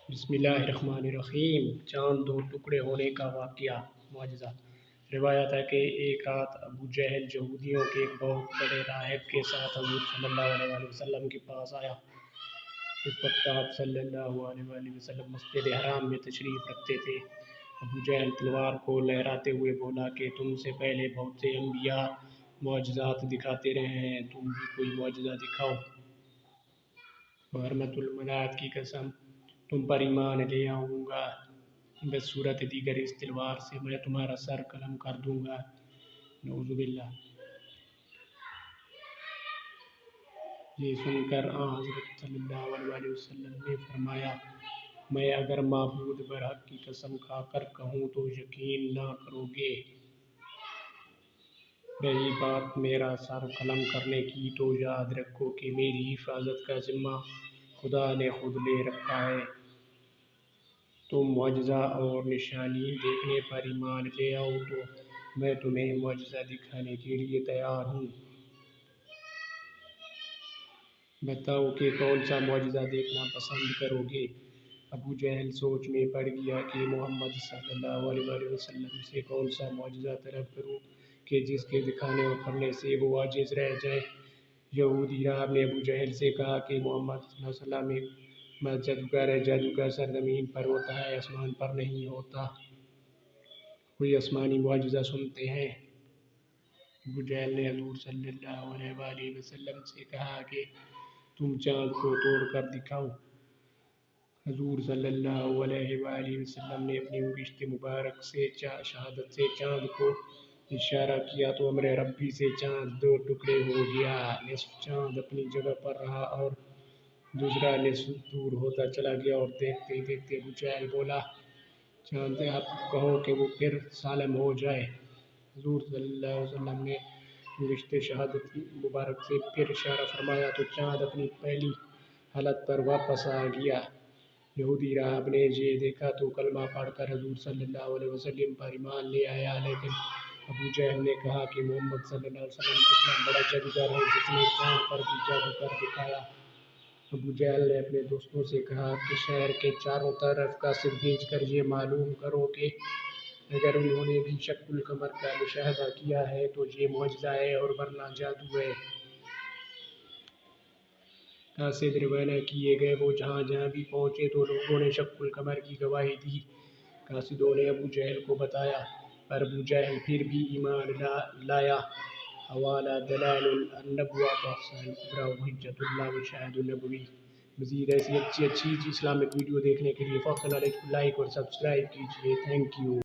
بسم اللہ الرحمن الرحیم۔ چاند دو ٹکڑے ہونے کا واقعہ معجزہ۔ روایت ہے کہ ایک رات ابو جہل یہودیوں کے ایک بہت بڑے راہب کے ساتھ حضور صلی اللہ علیہ وسلم کے پاس آیا۔ اس وقت آپ صلی اللہ علیہ وسلم مسجد حرام میں تشریف رکھتے تھے۔ ابو جہل تلوار کو لہراتے ہوئے بولا کہ تم سے پہلے بہت سے انبیاء معجزات دکھاتے رہے ہیں، تم بھی کوئی معجزہ دکھاؤ۔ حرمت المنات کی قسم، تم پر ایمان لے آؤں گا، بس صورت دیگر اس تلوار سے میں تمہارا سر قلم کر دوں گا۔ نعوذ باللہ۔ یہ سن کر حضرت صلی اللہ علیہ وسلم نے فرمایا، میں اگر معبود برحق کی قسم کھا کر کہوں تو یقین نہ کرو گے۔ رہی بات میرا سر قلم کرنے کی تو یاد رکھو کہ میری حفاظت کا ذمہ خدا نے خود لے رکھا ہے۔ تم معجزہ اور نشانی دیکھنے پر ایمان لے آؤ تو میں تمہیں معجزہ دکھانے کے لیے تیار ہوں۔ بتاؤ کہ کون سا معجزہ دیکھنا پسند کرو گے؟ ابو جہل سوچ میں پڑ گیا کہ محمد صلی اللہ علیہ وسلم سے کون سا معجزہ طلب کروں کہ جس کے دکھانے اور کرنے سے وہ عاجز رہ جائے۔ یہودی راہب نے ابو جہل سے کہا کہ محمد صلی اللہ علیہ وسلم ایک جادوگر ہے، جادوگر زمین پر ہوتا ہے، آسمان پر نہیں ہوتا۔ کوئی آسمانی معجزہ سنتے ہیں؟ ابو جہل نے حضور صلی اللہ علیہ وسلم سے کہا کہ تم چاند کو توڑ کر دکھاؤ۔ حضور صلی اللہ علیہ وسلم نے اپنی انگشت مبارک سے شہادت سے چاند کو اشارہ کیا تو امر ربی سے چاند دو ٹکڑے ہو گیا۔ نصف چاند اپنی جگہ پر رہا اور دوسرا نصف دور ہوتا چلا گیا، اور دیکھتے ہی دیکھتے ابو جہل بولا، چاند سے آپ کہو کہ وہ پھر سالم ہو جائے۔ حضور صلی اللہ علیہ وسلم نے انگشت شہادت مبارک سے پھر اشارہ فرمایا تو چاند اپنی پہلی حالت پر واپس آ گیا۔ یہودی راہب نے یہ دیکھا تو کلمہ پڑھ کر حضور صلی اللہ علیہ وسلم پر ایمان لے آیا، لیکن ابو جہل نے کہا کہ محمد صلی اللہ علیہ وسلم کتنا بڑا جادوگر ہے جس نے چاند پر بھی جادو کر دکھایا۔ ابو جہل نے اپنے دوستوں سے کہا کہ شہر کے چاروں طرف قاصد بھیج کر یہ معلوم کرو کہ اگر انہوں نے بھی شق القمر کا مشاہدہ کیا ہے تو یہ معجزہ ہے اور ورنہ جادو ہے۔ قاصد روانہ کیے گئے، وہ جہاں جہاں بھی پہنچے تو لوگوں نے شق القمر کی گواہی دی۔ قاصدوں نے ابو جہل کو بتایا، پر ابو جہل پھر بھی ایمان لایا۔ حوالہ دلائل النبوہ توسع الکبریٰ وحجت اللہ وشاہد النبوی۔ مزید ایسی اچھی اسلامک ویڈیو دیکھنے کے لیے فوراً لائک اور سبسکرائب کیجیے۔ Thank you.